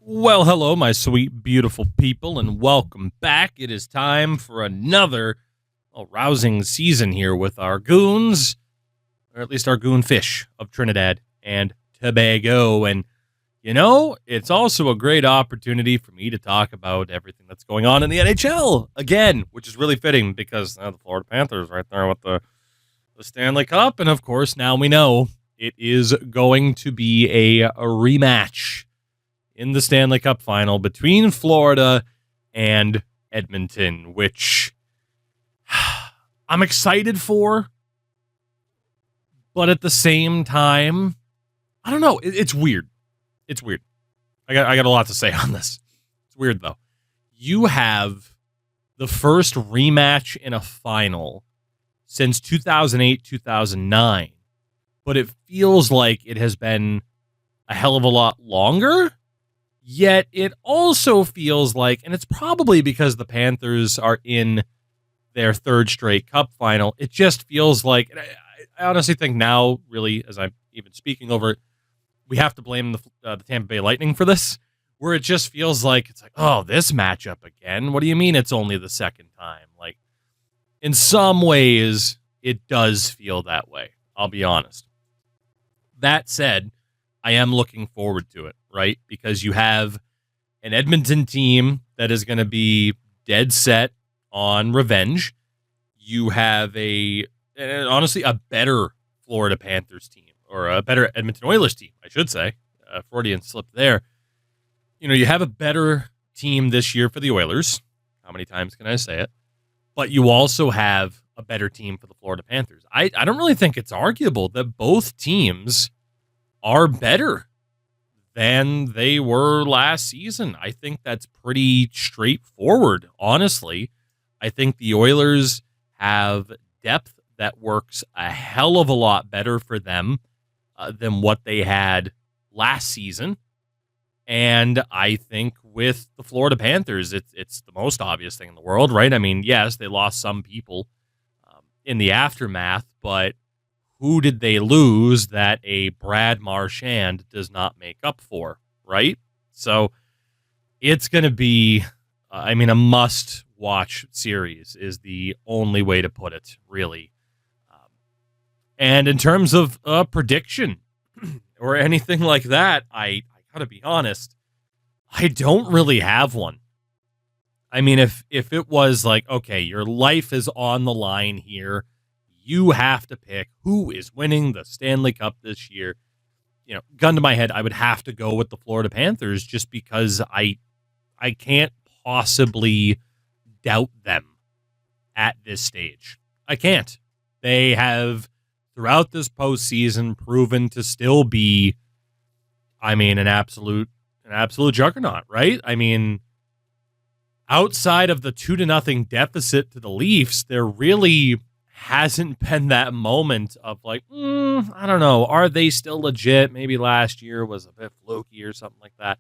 Well, hello, my sweet, beautiful people, and welcome back. It is time for another rousing season here with our goons, or at least our goon fish of Trinidad and Tobago. And, it's also a great opportunity for me to talk about everything that's going on in the NHL again, which is really fitting because the Florida Panthers right there with the Stanley Cup. And, of course, now we know it is going to be a rematch in the Stanley Cup final between Florida and Edmonton, which I'm excited for, but at the same time, I don't know. It's weird. It's weird. I got a lot to say on this. It's weird, though. You have the first rematch in a final since 2008, 2009, but it feels like it has been a hell of a lot longer. Yet it also feels like, and it's probably because the Panthers are in their third straight cup final, it just feels like, I honestly think now, really, as I'm even speaking over it, we have to blame the Tampa Bay Lightning for this, where it just feels like, it's like, oh, this matchup again? What do you mean it's only the second time? Like, in some ways, it does feel that way, I'll be honest. That said, I am looking forward to it, right? Because you have an Edmonton team that is going to be dead set on revenge. You have honestly, a better Florida Panthers team, or a better Edmonton Oilers team, I should say. Freudian slip there. You have a better team this year for the Oilers. How many times can I say it? But you also have a better team for the Florida Panthers. I don't really think it's arguable that both teams are better than they were last season. I think that's pretty straightforward, honestly. I think the Oilers have depth that works a hell of a lot better for them than what they had last season. And I think with the Florida Panthers, it's the most obvious thing in the world, right? I mean, yes, they lost some people in the aftermath, but who did they lose that a Brad Marchand does not make up for, right? So it's going to be, a must-watch series is the only way to put it, really. And in terms of prediction or anything like that, I got to be honest, I don't really have one. I mean, if it was like, okay, your life is on the line here, you have to pick who is winning the Stanley Cup this year. Gun to my head, I would have to go with the Florida Panthers just because I can't possibly doubt them at this stage. I can't. They have, throughout this postseason, proven to still be, an absolute juggernaut, right? I mean, outside of the 2-0 deficit to the Leafs, there really hasn't been that moment of like, I don't know, are they still legit? Maybe last year was a bit fluky or something like that.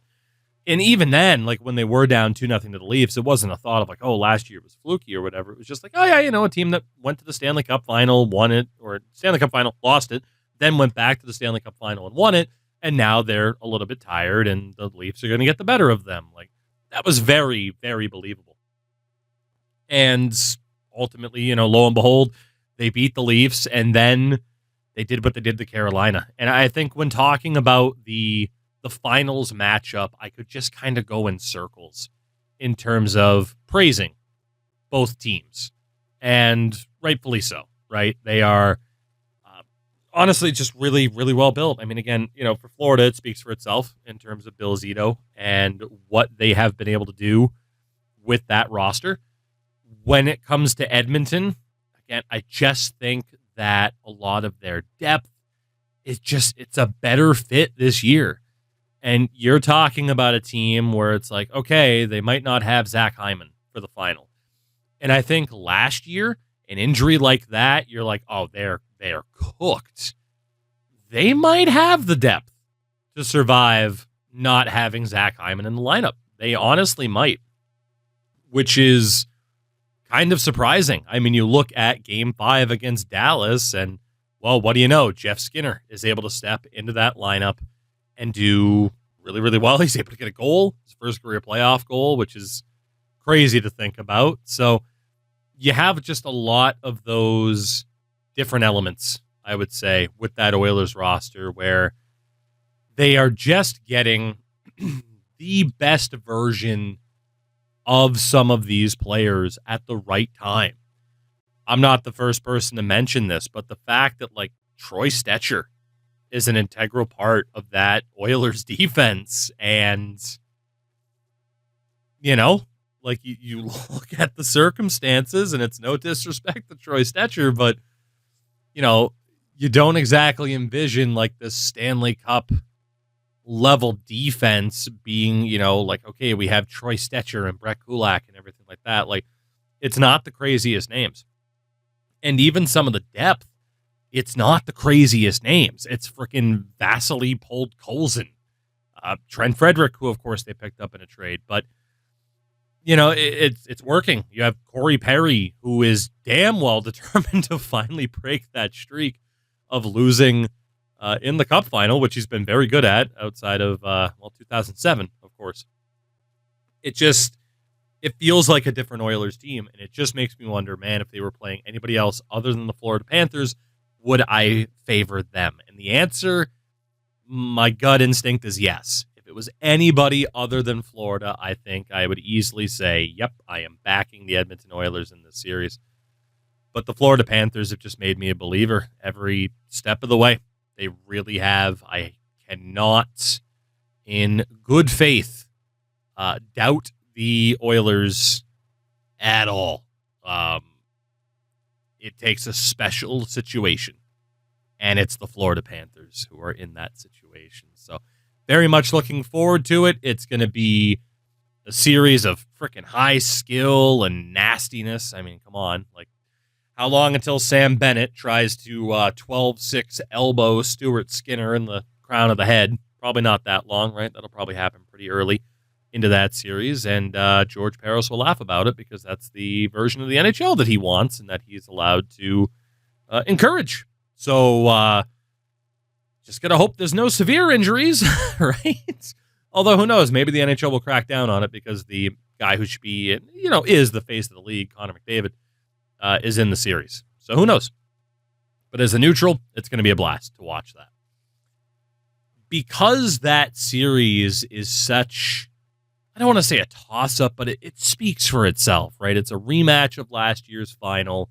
And even then, like when they were down 2-0 to the Leafs, it wasn't a thought of like, oh, last year was fluky or whatever. It was just like, oh yeah, a team that went to the Stanley Cup final, won it, or Stanley Cup final, lost it, then went back to the Stanley Cup final and won it. And now they're a little bit tired and the Leafs are going to get the better of them. Like that was very, very believable. And ultimately, lo and behold, they beat the Leafs, and then they did what they did to Carolina. And I think when talking about the finals matchup, I could just kind of go in circles in terms of praising both teams. And rightfully so, right? They are honestly just really, really well built. I mean, again, for Florida, it speaks for itself in terms of Bill Zito and what they have been able to do with that roster. When it comes to Edmonton, again, I just think that a lot of their depth is it's a better fit this year. And you're talking about a team where it's like, okay, they might not have Zach Hyman for the final. And I think last year, an injury like that, you're like, oh, they're cooked. They might have the depth to survive not having Zach Hyman in the lineup. They honestly might, which is kind of surprising. I mean, you look at Game 5 against Dallas, and, well, what do you know? Jeff Skinner is able to step into that lineup and do really, really well. He's able to get a goal, his first career playoff goal, which is crazy to think about. So you have just a lot of those different elements, I would say, with that Oilers roster where they are just getting the best version of some of these players at the right time. I'm not the first person to mention this, but the fact that like Troy Stecher is an integral part of that Oilers defense, and like you look at the circumstances, and it's no disrespect to Troy Stecher, but you don't exactly envision like this Stanley Cup level defense being, like, okay, we have Troy Stecher and Brett Kulak and everything like that. Like, it's not the craziest names. And even some of the depth, it's not the craziest names. It's freaking Vasily Podkolzin, Trent Frederick, who, of course, they picked up in a trade. But, it's working. You have Corey Perry, who is damn well determined to finally break that streak of losing in the Cup final, which he's been very good at outside of, 2007, of course. It feels like a different Oilers team, and it just makes me wonder, man, if they were playing anybody else other than the Florida Panthers, would I favor them? And the answer, my gut instinct is yes. If it was anybody other than Florida, I think I would easily say, yep, I am backing the Edmonton Oilers in this series. But the Florida Panthers have just made me a believer every step of the way. They really have. I cannot, in good faith, doubt the Oilers at all. It takes a special situation, and it's the Florida Panthers who are in that situation. So very much looking forward to it. It's going to be a series of freaking high skill and nastiness. I mean, come on. Like, how long until Sam Bennett tries to 12-6 elbow Stuart Skinner in the crown of the head? Probably not that long, right? That'll probably happen pretty early into that series, and George Parros will laugh about it because that's the version of the NHL that he wants and that he's allowed to encourage. So just got to hope there's no severe injuries, right? Although, who knows? Maybe the NHL will crack down on it because the guy who should be, is the face of the league, Connor McDavid, is in the series. So who knows? But as a neutral, it's going to be a blast to watch that. Because that series is such, I don't want to say a toss-up, but it speaks for itself, right? It's a rematch of last year's final.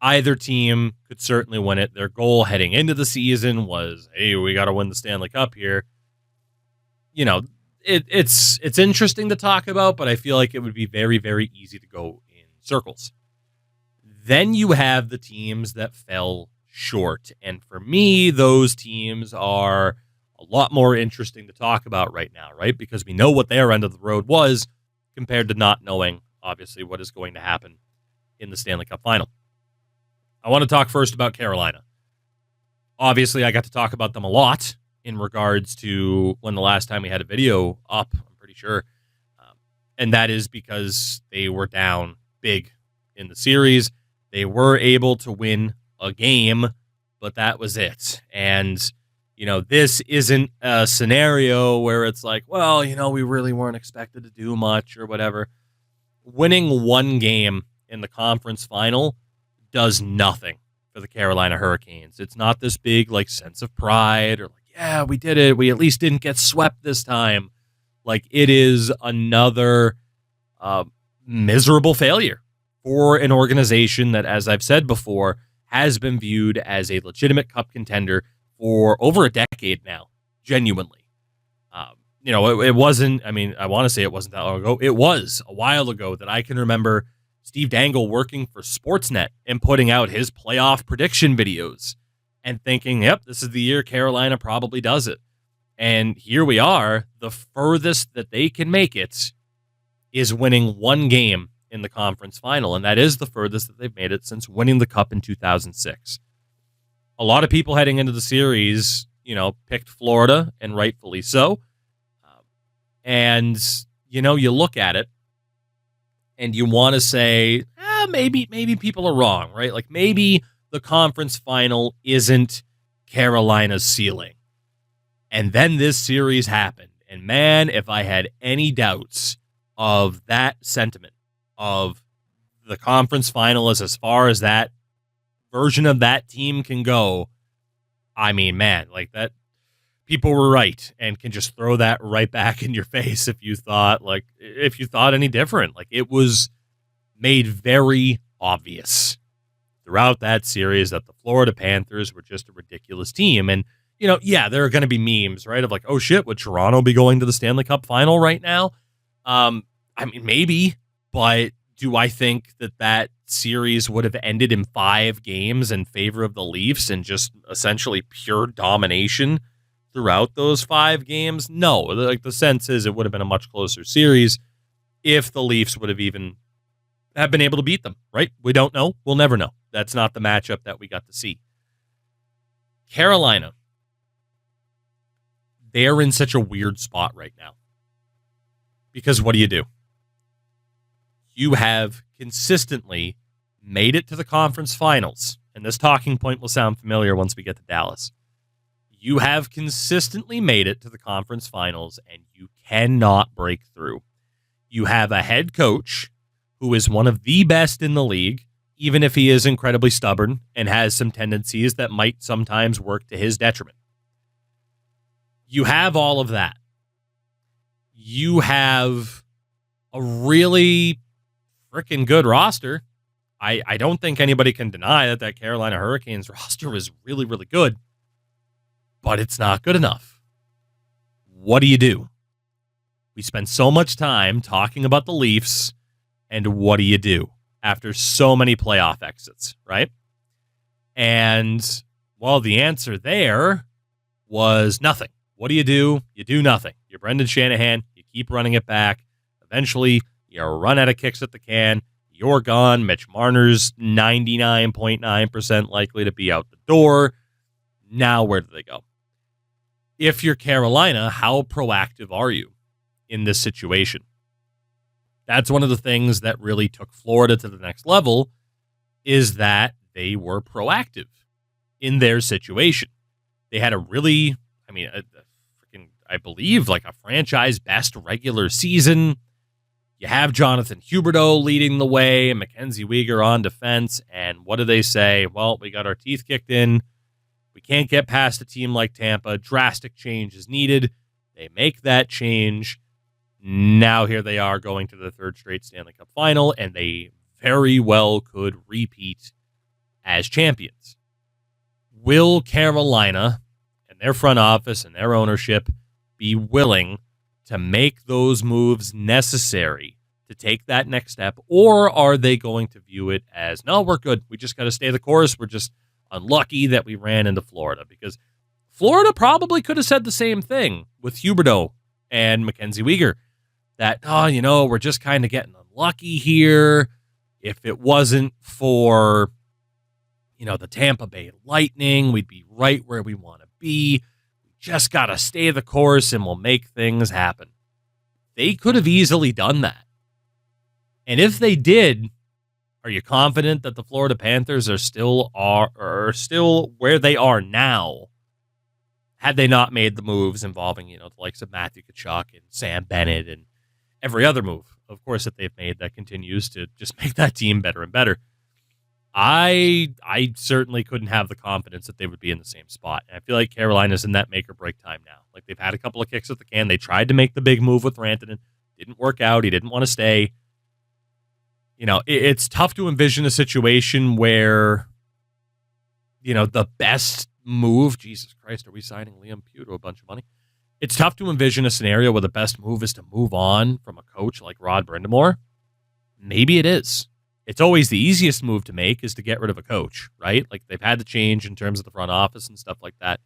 Either team could certainly win it. Their goal heading into the season was, hey, we got to win the Stanley Cup here. It's interesting to talk about, but I feel like it would be very, very easy to go in circles. Then you have the teams that fell short. And for me, those teams are a lot more interesting to talk about right now, right? Because we know what their end of the road was compared to not knowing, obviously, what is going to happen in the Stanley Cup final. I want to talk first about Carolina. Obviously, I got to talk about them a lot in regards to when the last time we had a video up, I'm pretty sure. And that is because they were down big in the series. They were able to win a game, but that was it. And, this isn't a scenario where it's like, well, we really weren't expected to do much or whatever. Winning one game in the conference final does nothing for the Carolina Hurricanes. It's not this big, sense of pride or yeah, we did it. We at least didn't get swept this time. It is another miserable failure for an organization that, as I've said before, has been viewed as a legitimate cup contender for over a decade now, genuinely. It wasn't, I want to say it wasn't that long ago. It was a while ago that I can remember Steve Dangle working for Sportsnet and putting out his playoff prediction videos and thinking, yep, this is the year Carolina probably does it. And here we are. The furthest that they can make it is winning one game in the conference final, and that is the furthest that they've made it since winning the Cup in 2006. A lot of people heading into the series, picked Florida, and rightfully so. And, you look at it, and you want to say, maybe people are wrong, right? Maybe the conference final isn't Carolina's ceiling. And then this series happened. And man, if I had any doubts of that sentiment of the conference finalists as far as that version of that team can go, I mean, man, like that, people were right and can just throw that right back in your face if you thought any different. Like, it was made very obvious throughout that series that the Florida Panthers were just a ridiculous team. And, there are going to be memes, right? Of like, oh shit, would Toronto be going to the Stanley Cup final right now? I mean, maybe, but do I think that series would have ended in 5 games in favor of the Leafs and just essentially pure domination throughout those 5 games? No, like the sense is it would have been a much closer series if the Leafs would have even have been able to beat them, right? We don't know. We'll never know. That's not the matchup that we got to see. Carolina, they're in such a weird spot right now. Because what do? You have consistently made it to the conference finals, and this talking point will sound familiar once we get to Dallas. You have consistently made it to the conference finals, and you cannot break through. You have a head coach who is one of the best in the league, even if he is incredibly stubborn and has some tendencies that might sometimes work to his detriment. You have all of that. You have a really freaking good roster. I don't think anybody can deny that Carolina Hurricanes roster is really, really good, but it's not good enough. What do? We spend so much time talking about the Leafs, and what do after so many playoff exits, right? And, well, the answer there was nothing. What do? You do nothing. You're Brendan Shanahan. You keep running it back. Eventually, you run out of kicks at the can. You're gone. Mitch Marner's 99.9% likely to be out the door. Now, where do they go? If you're Carolina, how proactive are you in this situation? That's one of the things that really took Florida to the next level, is that they were proactive in their situation. They had a really, I believe, like a franchise best regular season. You have Jonathan Huberdeau leading the way and Mackenzie Weegar on defense. And what do they say? Well, we got our teeth kicked in. We can't get past a team like Tampa. Drastic change is needed. They make that change. Now here they are going to the 3rd straight Stanley Cup final, and they very well could repeat as champions. Will Carolina and their front office and their ownership be willing to make those moves necessary to take that next step, or are they going to view it as, no, we're good, we just got to stay the course, we're just unlucky that we ran into Florida? Because Florida probably could have said the same thing with Huberdeau and Mackenzie Weegar, that, we're just kind of getting unlucky here. If it wasn't for, the Tampa Bay Lightning, we'd be right where we want to be. We just got to stay the course and we'll make things happen. They could have easily done that. And if they did, are you confident that the Florida Panthers are still where they are now, had they not made the moves involving, the likes of Matthew Tkachuk and Sam Bennett and every other move, of course, that they've made that continues to just make that team better and better? I certainly couldn't have the confidence that they would be in the same spot. And I feel like Carolina's in that make or break time now. Like, they've had a couple of kicks at the can. They tried to make the big move with Rantanen. Didn't work out. He didn't want to stay. It's tough to envision a situation where, the best move, Jesus Christ, are we signing Liam Pugh to a bunch of money? It's tough to envision a scenario where the best move is to move on from a coach like Rod Brind'Amour. Maybe it is. It's always the easiest move to make is to get rid of a coach, right? Like, they've had the change in terms of the front office and stuff like that.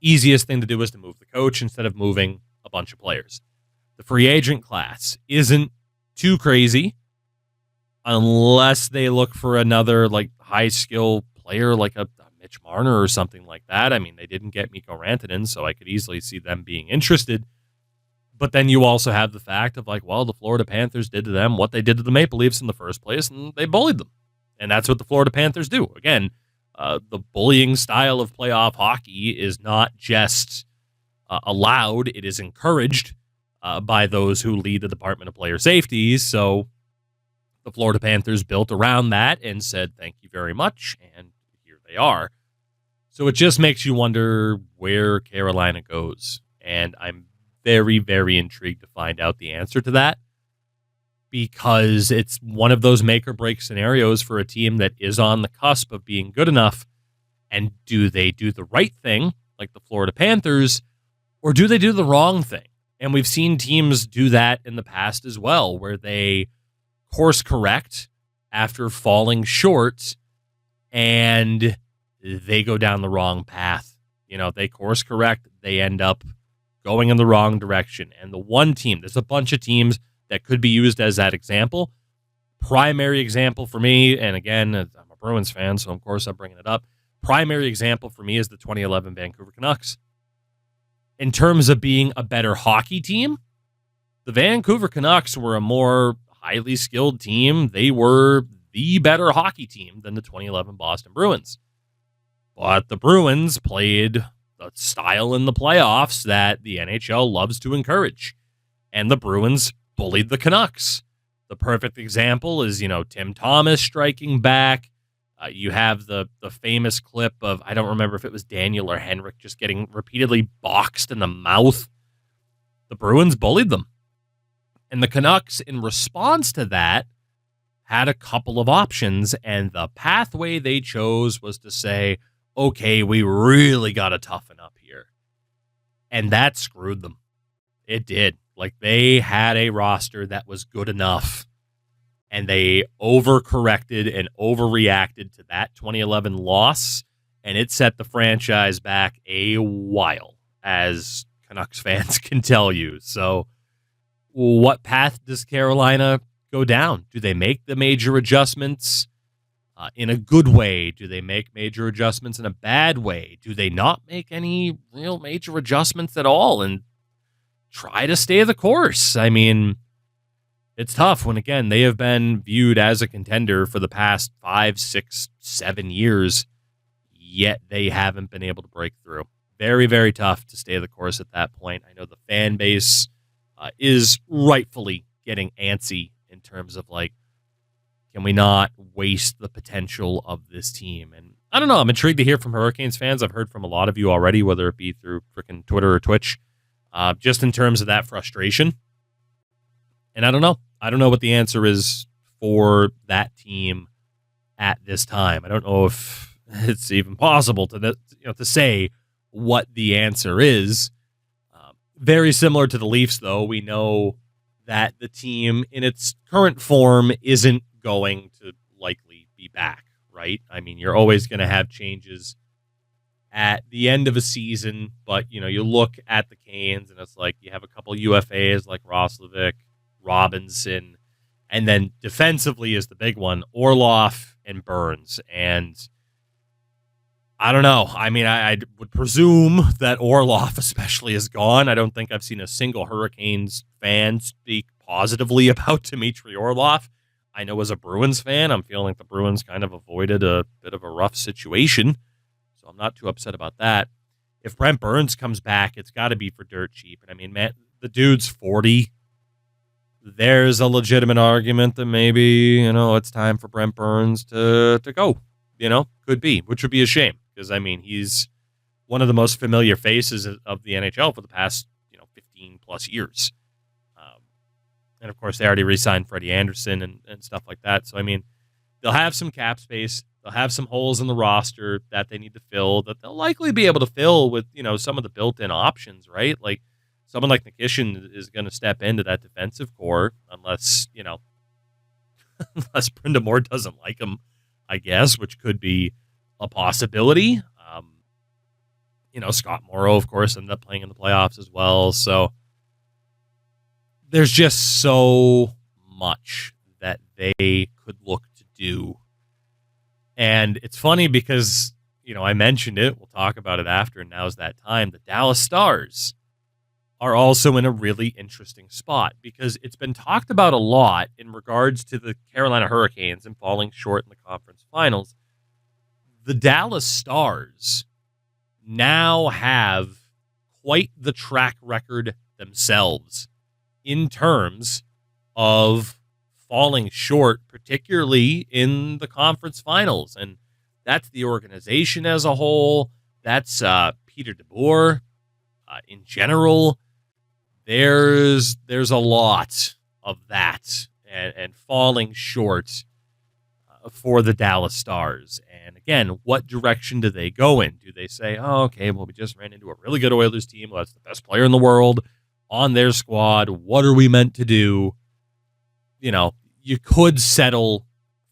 Easiest thing to do is to move the coach instead of moving a bunch of players. The free agent class isn't too crazy unless they look for another high skill player like a Mitch Marner or something like that. I mean, they didn't get Mikko Rantanen, so I could easily see them being interested. But then you also have the fact of the Florida Panthers did to them what they did to the Maple Leafs in the first place, and they bullied them. And that's what the Florida Panthers do. Again, the bullying style of playoff hockey is not just, allowed. It is encouraged by those who lead the Department of Player Safety. So the Florida Panthers built around that and said, thank you very much. And here they are. So it just makes you wonder where Carolina goes. And I'm very, very intrigued to find out the answer to that, because it's one of those make or break scenarios for a team that is on the cusp of being good enough. And do they do the right thing, like the Florida Panthers, or do they do the wrong thing? And we've seen teams do that in the past as well, where they course correct after falling short and they go down the wrong path. You know, they course correct, they end up going in the wrong direction. And the one team, there's a bunch of teams that could be used as that example. Primary example for me, and again, I'm a Bruins fan, so of course I'm bringing it up. Primary example for me is the 2011 Vancouver Canucks. In terms of being a better hockey team, the Vancouver Canucks were a more highly skilled team. They were the better hockey team than the 2011 Boston Bruins. But the Bruins played the style in the playoffs that the NHL loves to encourage. And the Bruins bullied the Canucks. The perfect example is, Tim Thomas striking back. You have the famous clip of, I don't remember if it was Daniel or Henrik, just getting repeatedly boxed in the mouth. The Bruins bullied them. And the Canucks, in response to that, had a couple of options, and the pathway they chose was to say, okay, we really got to toughen up here. And that screwed them. It did. Like, they had a roster that was good enough, and they overcorrected and overreacted to that 2011 loss, and it set the franchise back a while, as Canucks fans can tell you. So what path does Carolina go down? Do they make the major adjustments in a good way? Do they make major adjustments in a bad way? Do they not make any real major adjustments at all and try to stay the course? I mean, it's tough when, again, they have been viewed as a contender for the past 5, 6, 7 years, yet they haven't been able to break through. Very, very tough to stay the course at that point. I know the fan base is rightfully getting antsy in terms of, like, can we not waste the potential of this team? And I don't know. I'm intrigued to hear from Hurricanes fans. I've heard from a lot of you already, whether it be through freaking Twitter or Twitch, just in terms of that frustration. And I don't know. I don't know what the answer is for that team at this time. I don't know if it's even possible to say what the answer is. Very similar to the Leafs, though. We know that the team in its current form isn't going to likely be back, right? I mean, you're always going to have changes at the end of a season, but, you look at the Canes and it's like you have a couple UFAs like Roslovic, Robinson, and then defensively is the big one, Orlov and Burns. And I don't know. I mean, I would presume that Orlov especially is gone. I don't think I've seen a single Hurricanes fan speak positively about Dmitry Orlov. I know as a Bruins fan, I'm feeling like the Bruins kind of avoided a bit of a rough situation, so I'm not too upset about that. If Brent Burns comes back, it's got to be for dirt cheap. And I mean, man, the dude's 40. There's a legitimate argument that maybe, it's time for Brent Burns to go. Could be, which would be a shame. Because, I mean, he's one of the most familiar faces of the NHL for the past, 15 plus years. And, of course, they already re-signed Freddie Anderson and stuff like that. So, I mean, they'll have some cap space. They'll have some holes in the roster that they need to fill that they'll likely be able to fill with, some of the built-in options, right? Like, someone like Nikishin is going to step into that defensive core unless, unless Brenda Moore doesn't like him, I guess, which could be a possibility. Scott Morrow, of course, ended up playing in the playoffs as well. So there's just so much that they could look to do. And it's funny because, I mentioned it. We'll talk about it after, and now's that time. The Dallas Stars are also in a really interesting spot because it's been talked about a lot in regards to the Carolina Hurricanes and falling short in the conference finals. The Dallas Stars now have quite the track record themselves in terms of falling short, particularly in the conference finals. And that's the organization as a whole. That's Peter DeBoer. In general, there's a lot of that and falling short for the Dallas Stars. And again, what direction do they go in? Do they say, oh, okay, well, we just ran into a really good Oilers team. Well, that's the best player in the world on their squad. What are we meant to do? You know, you could settle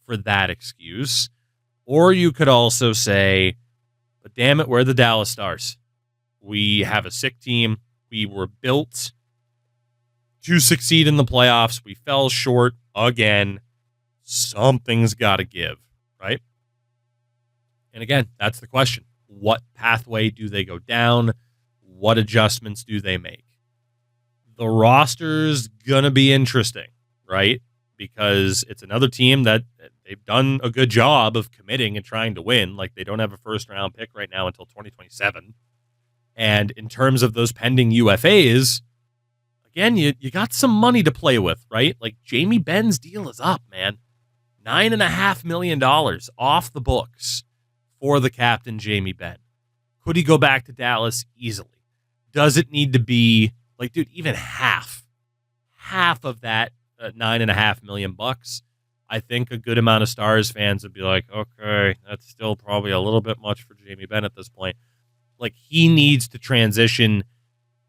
for that excuse. Or you could also say, but damn it, we're the Dallas Stars. We have a sick team. We were built to succeed in the playoffs. We fell short again. Something's got to give, right? And again, that's the question. What pathway do they go down? What adjustments do they make? The roster's going to be interesting, right? Because it's another team that they've done a good job of committing and trying to win. Like, they don't have a first-round pick right now until 2027. And in terms of those pending UFAs, again, you got some money to play with, right? Like, Jamie Benn's deal is up, man. $9.5 million off the books for the captain, Jamie Benn. Could he go back to Dallas? Easily. Does it need to be, like, dude, even half of that $9.5 million? I think a good amount of Stars fans would be like, okay, that's still probably a little bit much for Jamie Benn at this point. Like, he needs to transition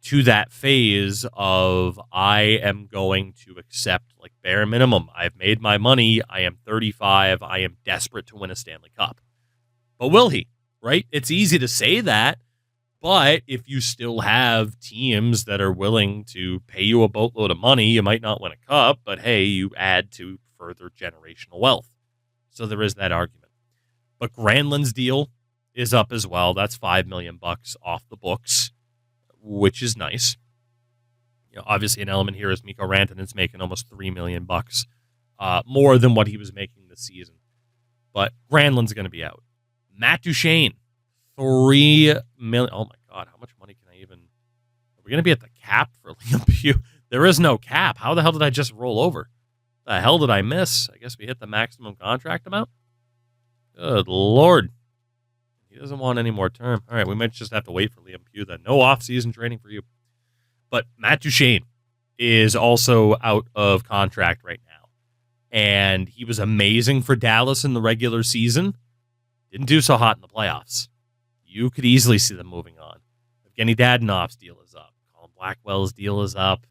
to that phase of, I am going to accept, like, bare minimum. I've made my money. I am 35. I am desperate to win a Stanley Cup. But will he? Right? It's easy to say that, but if you still have teams that are willing to pay you a boatload of money, you might not win a cup, but hey, you add to further generational wealth. So there is that argument. But Granlund's deal is up as well. That's $5 million off the books, which is nice. You know, obviously an element here is Mikko Rantanen's making almost $3 million, more than what he was making this season. But Granlund's going to be out. Matt Duchene, $3 million. Oh my God, how much money can I even? Are we going to be at the cap for Liam Pugh? There is no cap. How the hell did I just roll over? The hell did I miss? I guess we hit the maximum contract amount. Good Lord. He doesn't want any more term. All right, we might just have to wait for Liam Pugh then. No off-season training for you. But Matt Duchene is also out of contract right now. And he was amazing for Dallas in the regular season. Didn't do so hot in the playoffs. You could easily see them moving on. Evgeny Dadonov's deal is up. Colin Blackwell's deal is up.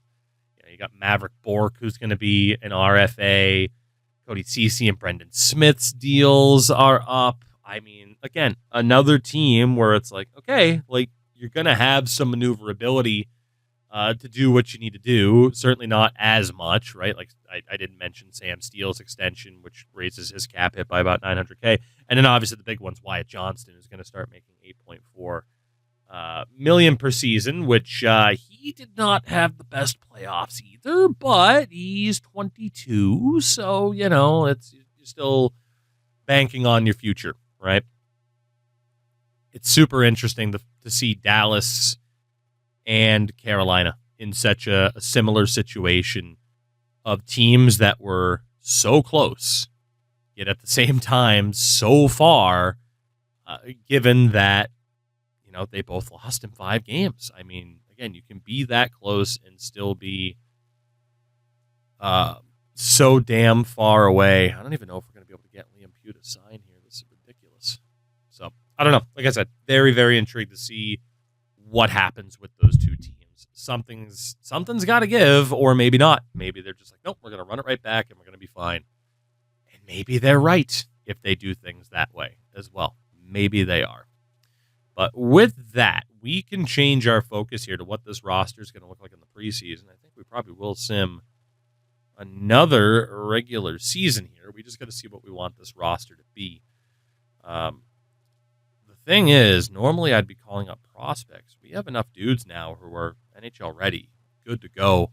You got Maverick Bork, who's going to be an RFA. Cody Ceci and Brendan Smith's deals are up. I mean, again, another team where it's like, okay, like, you're going to have some maneuverability to do what you need to do. Certainly not as much, right? Like, I didn't mention Sam Steele's extension, which raises his cap hit by about $900K. And then obviously the big one's Wyatt Johnston, who's going to start making $8.4 million per season, which he did not have the best playoffs either, but he's 22, so, you know, you're still banking on your future, right? It's super interesting to see Dallas and Carolina in such a similar situation of teams that were so close, yet at the same time so far, given that, you know, they both lost in 5 games. I mean, again, you can be that close and still be so damn far away. I don't even know if we're going to be able to get Liam Pugh to sign here. This is ridiculous. So, I don't know. Like I said, very, very intrigued to see what happens with those two teams. Something's got to give, or maybe not. Maybe they're just like, nope, we're going to run it right back and we're going to be fine. And maybe they're right if they do things that way as well. Maybe they are. But with that, we can change our focus here to what this roster is going to look like in the preseason. I think we probably will sim another regular season here. We just got to see what we want this roster to be. The thing is, normally I'd be calling up prospects. We have enough dudes now who are NHL ready, good to go.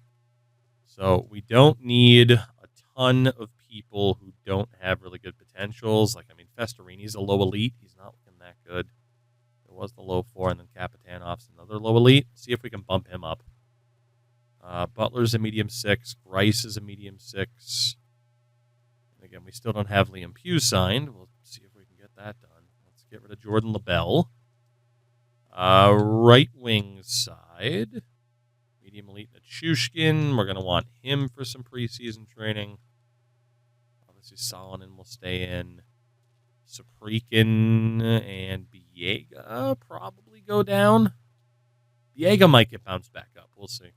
So we don't need a ton of people who don't have really good potentials. Like, I mean, Festorini's a low elite. He's not looking that good. There was the low 4, and then Kapitanov's another low elite. See if we can bump him up. Butler's a medium 6. Grice is a medium 6. And again, we still don't have Liam Pugh signed. We'll see if we can get that done. Let's get rid of Jordan LaBelle. Right wing side. Medium elite Nichushkin. We're going to want him for some preseason training. Obviously, Salonen will stay in. Saprikin and Biega probably go down. Biega might get bounced back up. We'll see.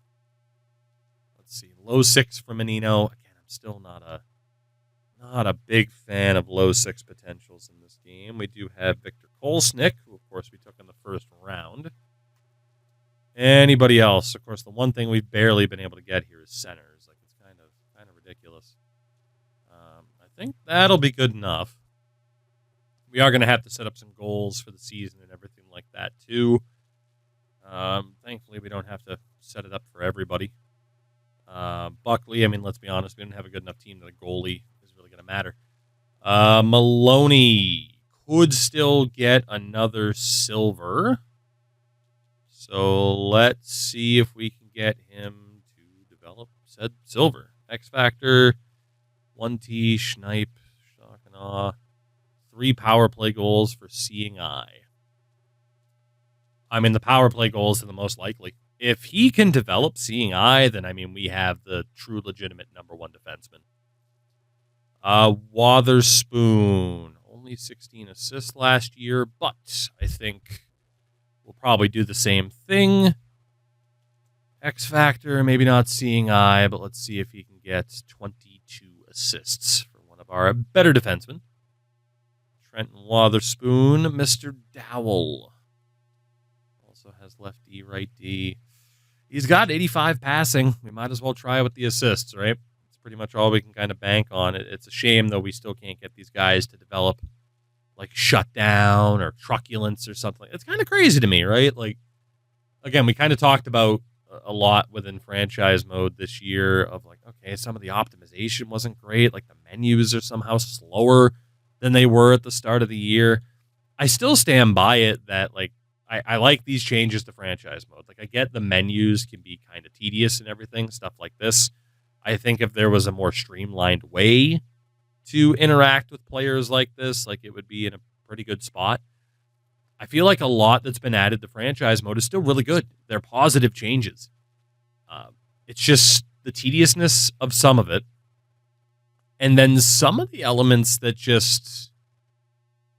Let's see. Low 6 for Menino. Again, I'm still not a big fan of low 6 potentials in this game. We do have Victor Kolesnik, who, of course, we took in the first round. Anybody else? Of course, the one thing we've barely been able to get here is centers. Like, it's kind of ridiculous. I think that'll be good enough. We are going to have to set up some goals for the season and everything like that, too. Thankfully, we don't have to set it up for everybody. Buckley, I mean, let's be honest, we didn't have a good enough team that a goalie is really going to matter. Maloney could still get another silver. So let's see if we can get him to develop said silver. X Factor, 1T, Schneip, Shock and Awe. 3 power play goals for Seeing Eye. I mean, the power play goals are the most likely. If he can develop Seeing Eye, then, I mean, we have the true legitimate number 1 defenseman. Wotherspoon, only 16 assists last year, but I think we'll probably do the same thing. X Factor, maybe not Seeing Eye, but let's see if he can get 22 assists for one of our better defensemen. Trenton Wotherspoon, Mr. Dowell. Also has left D, right D. He's got 85 passing. We might as well try with the assists, right? It's pretty much all we can kind of bank on. It's a shame, though, we still can't get these guys to develop, like, shutdown or truculence or something. It's kind of crazy to me, right? Like, again, we kind of talked about a lot within franchise mode this year of, like, okay, some of the optimization wasn't great. Like, the menus are somehow slower than they were at the start of the year. I still stand by it that, like, I like these changes to franchise mode. Like, I get the menus can be kind of tedious and everything, stuff like this. I think if there was a more streamlined way to interact with players like this, like, it would be in a pretty good spot. I feel like a lot that's been added to franchise mode is still really good. They're positive changes. It's just the tediousness of some of it. And then some of the elements that just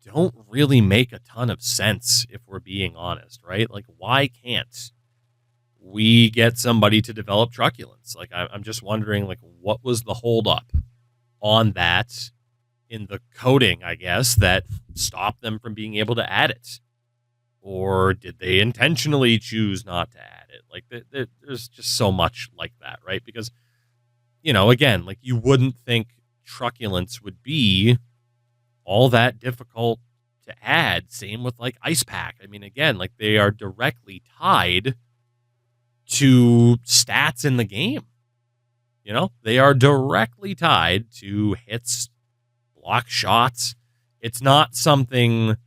don't really make a ton of sense, if we're being honest, right? Like, why can't we get somebody to develop truculence? Like, I'm just wondering, like, what was the holdup on that in the coding, I guess, that stopped them from being able to add it? Or did they intentionally choose not to add it? Like, there's just so much like that, right? Because, you know, again, like, you wouldn't think truculence would be all that difficult to add. Same with, like, Ice Pack. I mean, again, like, they are directly tied to stats in the game. You know, they are directly tied to hits, block shots. It's not something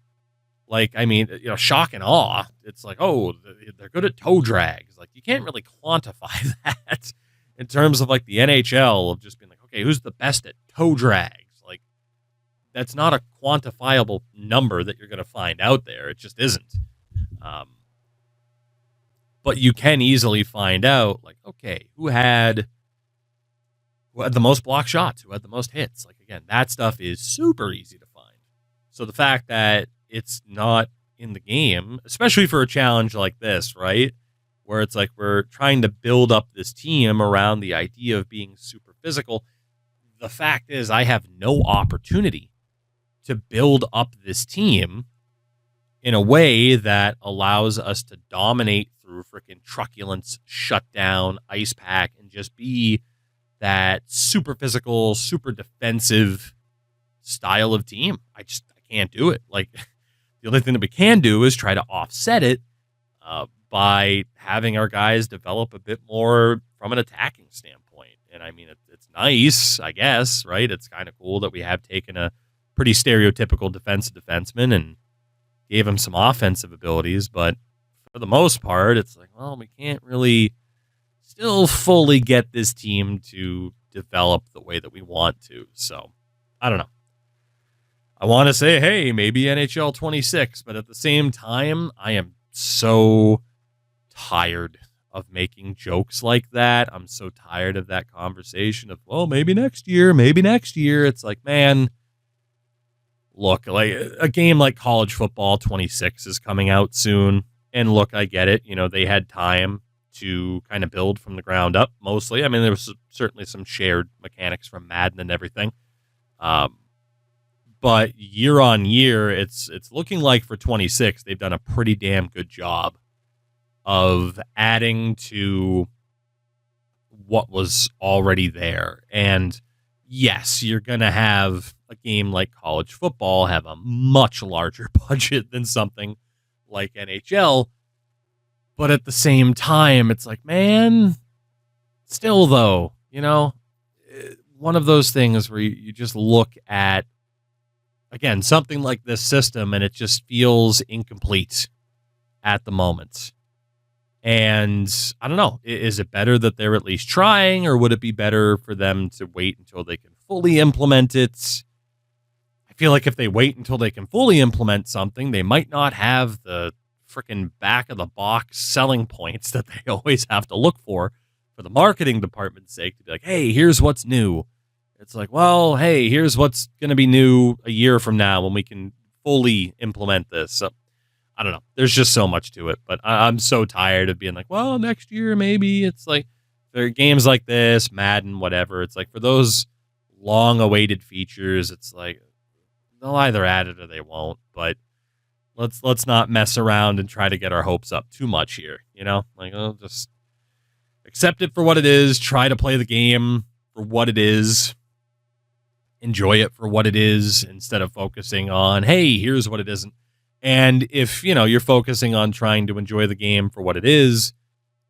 like, I mean, you know, shock and awe. It's like, oh, they're good at toe drags. Like, you can't really quantify that in terms of, like, the NHL of just being like, okay, who's the best at toe drags? Like, that's not a quantifiable number that you're going to find out there. It just isn't. But you can easily find out, like, okay, who had the most block shots, who had the most hits. Like, again, that stuff is super easy to find. So the fact that it's not in the game, especially for a challenge like this, right? Where it's like we're trying to build up this team around the idea of being super physical. The fact is, I have no opportunity to build up this team in a way that allows us to dominate through freaking truculence, shutdown, ice pack, and just be that super physical, super defensive style of team. I can't do it. Like, the only thing that we can do is try to offset it by having our guys develop a bit more from an attacking standpoint. And I mean, it's nice, I guess, right? It's kind of cool that we have taken a pretty stereotypical defensive defenseman and gave him some offensive abilities, but for the most part, it's like, well, we can't really still fully get this team to develop the way that we want to. So, I don't know. I want to say, hey, maybe NHL 26, but at the same time, I am so tired of making jokes like that. I'm so tired of that conversation of, well, maybe next year, maybe next year. It's like, man, look, like a game like college football 26 is coming out soon. And look, I get it. You know, they had time to kind of build from the ground up mostly. I mean, there was certainly some shared mechanics from Madden and everything. But year on year, it's looking like for 26, they've done a pretty damn good job of adding to what was already there. And yes, you're going to have a game like college football have a much larger budget than something like NHL. But at the same time, it's like, man, still though, you know, one of those things where you just look at, again, something like this system and it just feels incomplete at the moment. And I don't know, is it better that they're at least trying, or would it be better for them to wait until they can fully implement it? I feel like if they wait until they can fully implement something, they might not have the freaking back of the box selling points that they always have to look for the marketing department's sake, to be like, hey, here's what's new. It's like, well, hey, here's what's going to be new a year from now when we can fully implement this. So I don't know. There's just so much to it, but I'm so tired of being like, well, next year, maybe. It's like, there are games like this, Madden, whatever. It's like, for those long awaited features, it's like, they'll either add it or they won't, but let's not mess around and try to get our hopes up too much here. You know, like, I'll just accept it for what it is. Try to play the game for what it is. Enjoy it for what it is instead of focusing on, hey, here's what it isn't. And if, you know, you're focusing on trying to enjoy the game for what it is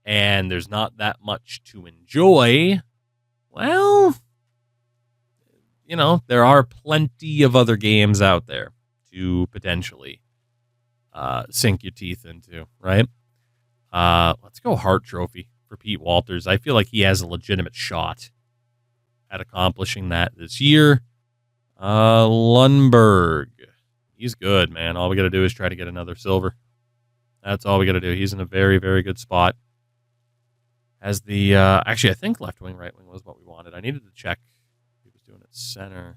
and there's not that much to enjoy, well, you know, there are plenty of other games out there to potentially sink your teeth into, right? Let's go Hart Trophy for Pete Walters. I feel like he has a legitimate shot at accomplishing that this year. Lundberg. He's good, man. All we got to do is try to get another silver. That's all we got to do. He's in a very, very good spot. As the, actually, I think left wing, right wing was what we wanted. I needed to check if he was doing it center.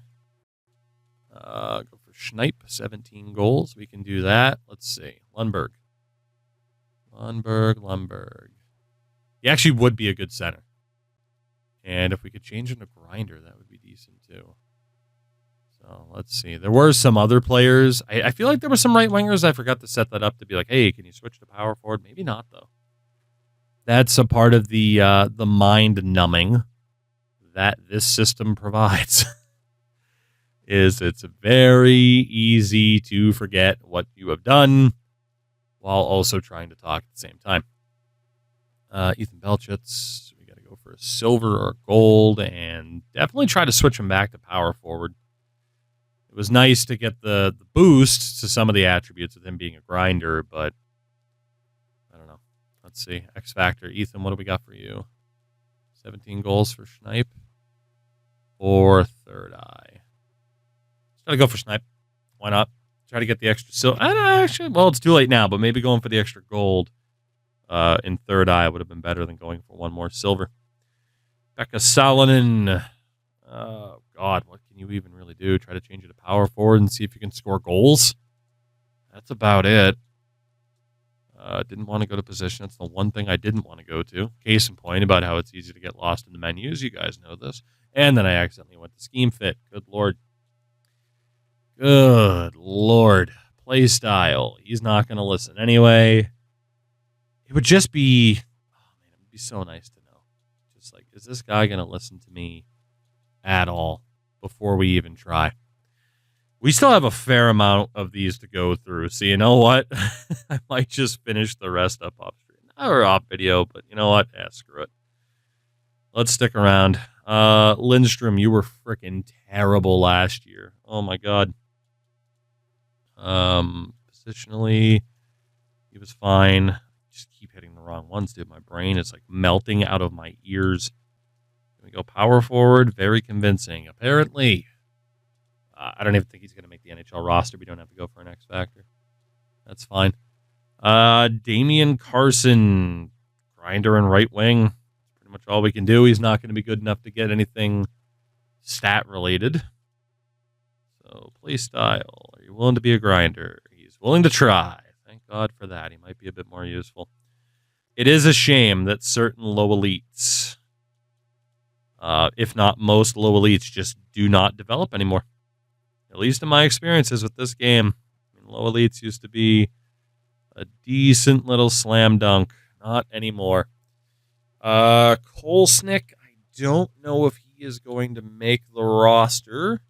Go for Schneip, 17 goals. We can do that. Let's see. Lundberg. He actually would be a good center. And if we could change him to grinder, that would be decent too. So let's see. There were some other players. I feel like there were some right wingers. I forgot to set that up to be like, hey, can you switch to power forward? Maybe not, though. That's a part of the mind numbing that this system provides. It's very easy to forget what you have done while also trying to talk at the same time. Ethan Belchitz, we got to go for a silver or gold, and definitely try to switch him back to power forward. It was nice to get the boost to some of the attributes of him being a grinder, but I don't know. Let's see. X Factor. Ethan, what do we got for you? 17 goals for Schneip or Third Eye? Just got to go for Schneip. Why not? Try to get the extra silver. Actually, well, it's too late now, but maybe going for the extra gold in Third Eye would have been better than going for one more silver. Pekka Salonen. Oh, God, what can you even really do? Try to change it to power forward and see if you can score goals? That's about it. Didn't want to go to position. That's the one thing I didn't want to go to. Case in point about how it's easy to get lost in the menus. You guys know this. And then I accidentally went to scheme fit. Good Lord. Good Lord. Play style. He's not going to listen anyway. It would just be, oh man, it would be so nice to know. Just like, is this guy going to listen to me at all before we even try? We still have a fair amount of these to go through. So you know what? I might just finish the rest up off stream or off video, but you know what? Yeah, screw it. Let's stick around. Lindstrom, you were freaking terrible last year. Oh my God. Positionally, he was fine. Just keep hitting the wrong ones, dude. My brain is like melting out of my ears. Can we go power forward? Very convincing. Apparently. I don't even think he's going to make the NHL roster. We don't have to go for an X Factor. That's fine. Damian Carson, grinder and right wing. That's pretty much all we can do. He's not going to be good enough to get anything stat related. So play style. Are you willing to be a grinder? He's willing to try. Thank God for that. He might be a bit more useful. It is a shame that certain low elites, if not most low elites, just do not develop anymore. At least in my experiences with this game. I mean, low elites used to be a decent little slam dunk. Not anymore. Kolesnik, I don't know if he is going to make the roster.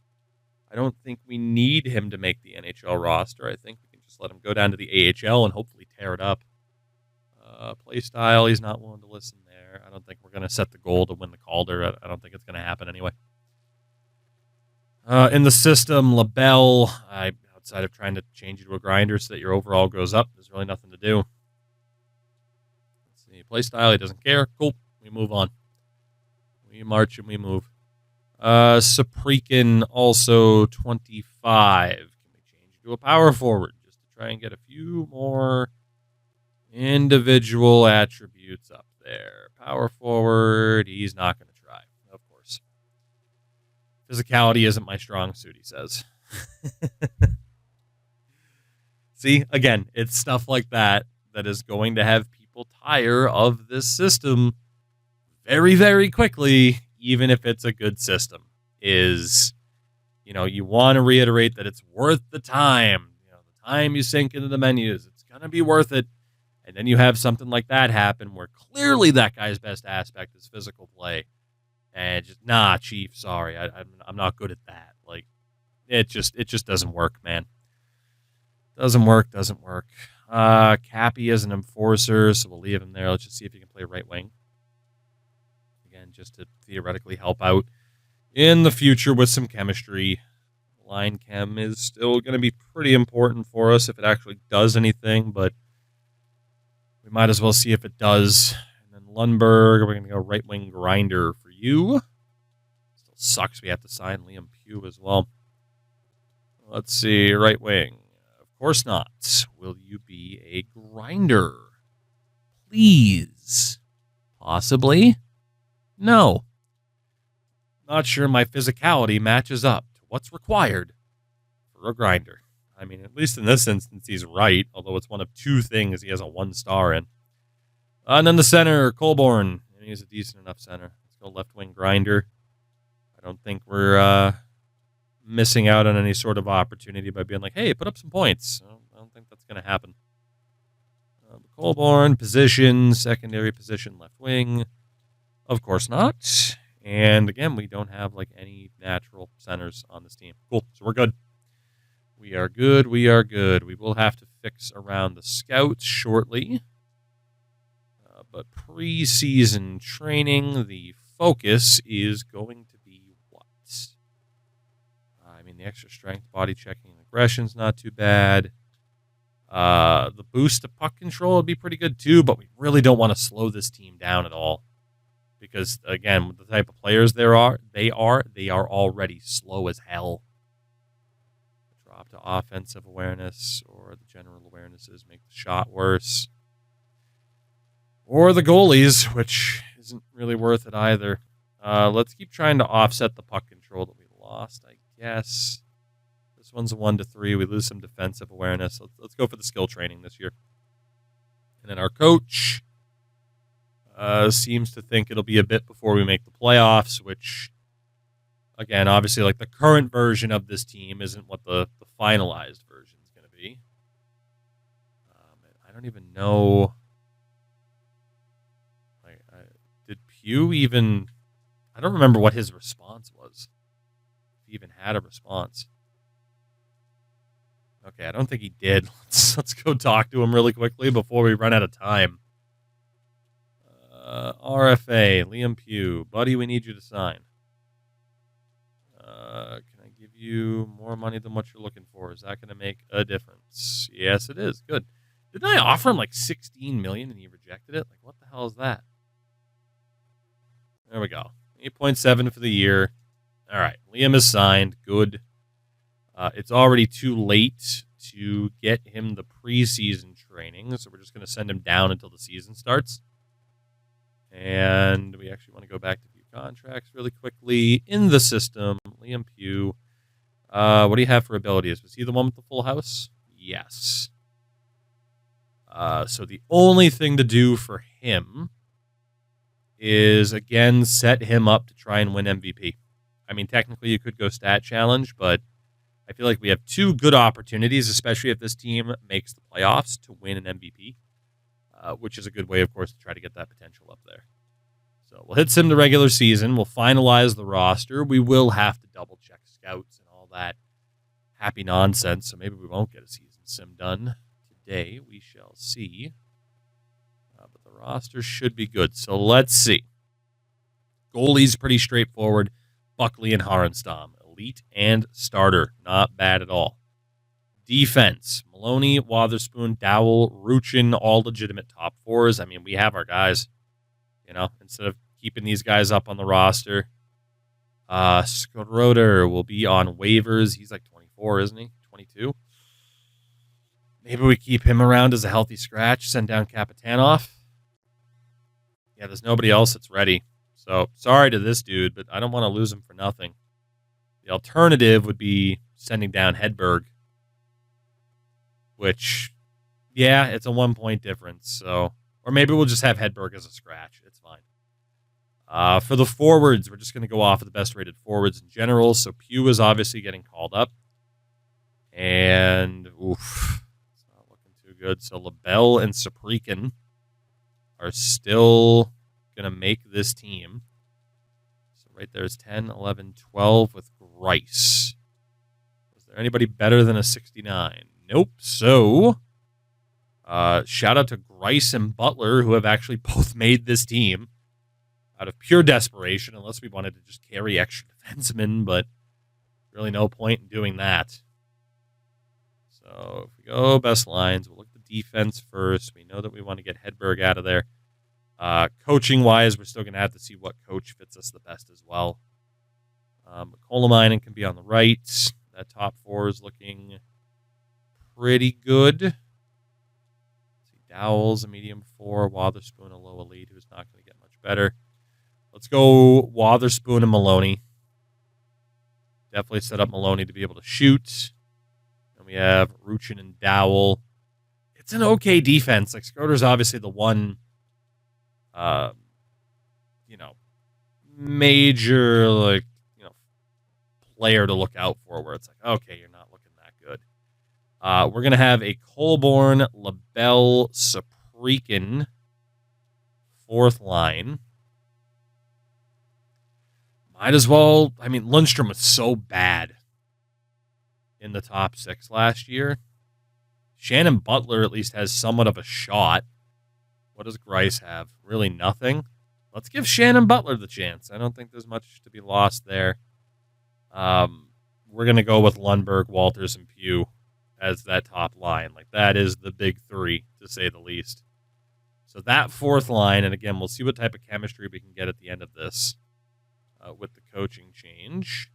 I don't think we need him to make the NHL roster. I think we can just let him go down to the AHL and hopefully tear it up. Play style, he's not willing to listen there. I don't think we're going to set the goal to win the Calder. I don't think it's going to happen anyway. In the system, LaBelle, outside of trying to change you to a grinder so that your overall goes up, there's really nothing to do. Let's see. Play style, he doesn't care. Cool. We move on. We march and we move. Saprikin, also 25. Can we change you to a power forward just to try and get a few more individual attributes up there? Power forward, he's not going to try. Of course. Physicality isn't my strong suit, he says. See, again, it's stuff like that that is going to have people tire of this system very, very quickly, even if it's a good system. You want to reiterate that it's worth the time. The time you sink into the menus, it's going to be worth it. And then you have something like that happen where clearly that guy's best aspect is physical play. And just, Chief, sorry, I'm not good at that. Like, it just doesn't work, man. Doesn't work. Cappy is an enforcer, so we'll leave him there. Let's just see if he can play right wing. Again, just to theoretically help out in the future with some chemistry. Line chem is still going to be pretty important for us if it actually does anything, but we might as well see if it does. And then Lundberg, we're going to go right wing grinder for you. Still sucks we have to sign Liam Pugh as well. Let's see, right wing. Of course not. Will you be a grinder? Please. Possibly. No. Not sure my physicality matches up to what's required for a grinder. I mean, at least in this instance, he's right, although it's one of two things he has a 1-star in. And then the center, Colborne. And he's a decent enough center. Let's go left wing grinder. I don't think we're missing out on any sort of opportunity by being like, hey, put up some points. I don't think that's going to happen. Colborne, position, secondary position, left wing. Of course not. And again, we don't have like any natural centers on this team. Cool. So we're good. We are good. We will have to fix around the scouts shortly. But preseason training, the focus is going to be what? The extra strength, body checking, and aggression's not too bad. The boost to puck control would be pretty good too, but we really don't want to slow this team down at all. Because, again, with the type of players they are already slow as hell. Drop to offensive awareness, or the general awarenesses make the shot worse. Or the goalies, which isn't really worth it either. Let's keep trying to offset the puck control that we lost, I guess. This one's a 1-3. We lose some defensive awareness. Let's go for the skill training this year. And then our coach seems to think it'll be a bit before we make the playoffs, which, again, obviously, like the current version of this team isn't what the finalized version is going to be. I don't even know. Did Pugh even... I don't remember what his response was. If he even had a response. Okay, I don't think he did. Let's go talk to him really quickly before we run out of time. RFA, Liam Pugh. Buddy, we need you to sign. Can I give you more money than what you're looking for. Is that going to make a difference? Yes, it is. Good. Didn't I offer him like $16 million and he rejected it? Like, what the hell is that? There we go. 8.7 for the year. All right. Liam is signed. Good. It's already too late to get him the preseason training, so we're just going to send him down until the season starts. And we actually want to go back to view contracts really quickly. In the system, Liam Pugh. What do you have for abilities? Was he the one with the full house? Yes. So the only thing to do for him is, again, set him up to try and win MVP. I mean, technically you could go stat challenge, but I feel like we have two good opportunities, especially if this team makes the playoffs, to win an MVP, which is a good way, of course, to try to get that potential up there. So we'll hit sim the regular season. We'll finalize the roster. We will have to double-check scouts and all that happy nonsense, so maybe we won't get a season sim done today. We shall see. But the roster should be good. So let's see. Goalie's pretty straightforward. Buckley and Harenstam. Elite and starter. Not bad at all. Defense. Maloney, Wotherspoon, Dowell, Ruchin, all legitimate top fours. I mean, we have our guys. You know, instead of keeping these guys up on the roster. Skroder will be on waivers. He's like 24, isn't he? 22. Maybe we keep him around as a healthy scratch. Send down Kapitanov. Yeah, there's nobody else that's ready. So, sorry to this dude, but I don't want to lose him for nothing. The alternative would be sending down Hedberg, which, yeah, it's a 1-point difference. So, or maybe we'll just have Hedberg as a scratch. It's fine. For the forwards, we're just going to go off of the best rated forwards in general. So, Pugh is obviously getting called up. And, oof, it's not looking too good. So, LaBelle and Saprikin are still going to make this team. So right there's 10, 11, 12 with Grice. Was there anybody better than a 69? Nope. So, shout out to Grice and Butler, who have actually both made this team out of pure desperation, unless we wanted to just carry extra defensemen, but really no point in doing that. So if we go best lines, we'll look at the defense first. We know that we want to get Hedberg out of there. Coaching-wise, we're still going to have to see what coach fits us the best as well. Kolamainen can be on the right. That top four is looking pretty good. Dowell's a medium 4. Wotherspoon, a low elite, who's not going to get much better. Let's go Wotherspoon and Maloney. Definitely set up Maloney to be able to shoot. And we have Ruchin and Dowell. It's an okay defense. Like, Skroder's obviously the one... major, player to look out for where it's like, okay, you're not looking that good. We're going to have a Colborn, LaBelle, Saprikin, fourth line. Might as well, Lundstrom was so bad in the top 6 last year. Shannon Butler at least has somewhat of a shot. What does Grice have? Really nothing. Let's give Shannon Butler the chance. I don't think there's much to be lost there. We're going to go with Lundberg, Walters, and Pugh as that top line. Like, that is the big three, to say the least. So that fourth line, and again, we'll see what type of chemistry we can get at the end of this with the coaching change.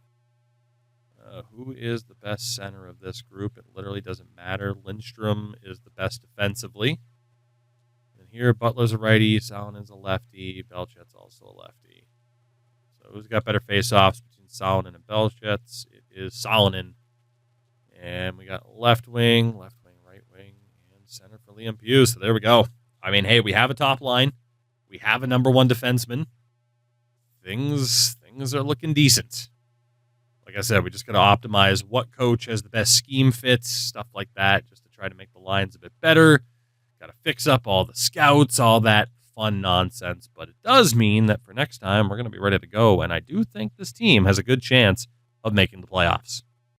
Who is the best center of this group? It literally doesn't matter. Lindstrom is the best defensively. Here, Butler's a righty, Salonen's a lefty, Belchet's also a lefty. So who's got better face-offs between Salonen and Belchet's? It is Salonen. And we got left wing, right wing, and center for Liam Pugh. So there we go. Hey, we have a top line. We have a number 1 defenseman. Things are looking decent. Like I said, we just got to optimize what coach has the best scheme fits, stuff like that, just to try to make the lines a bit better. Got to fix up all the scouts, all that fun nonsense. But it does mean that for next time, we're going to be ready to go. And I do think this team has a good chance of making the playoffs.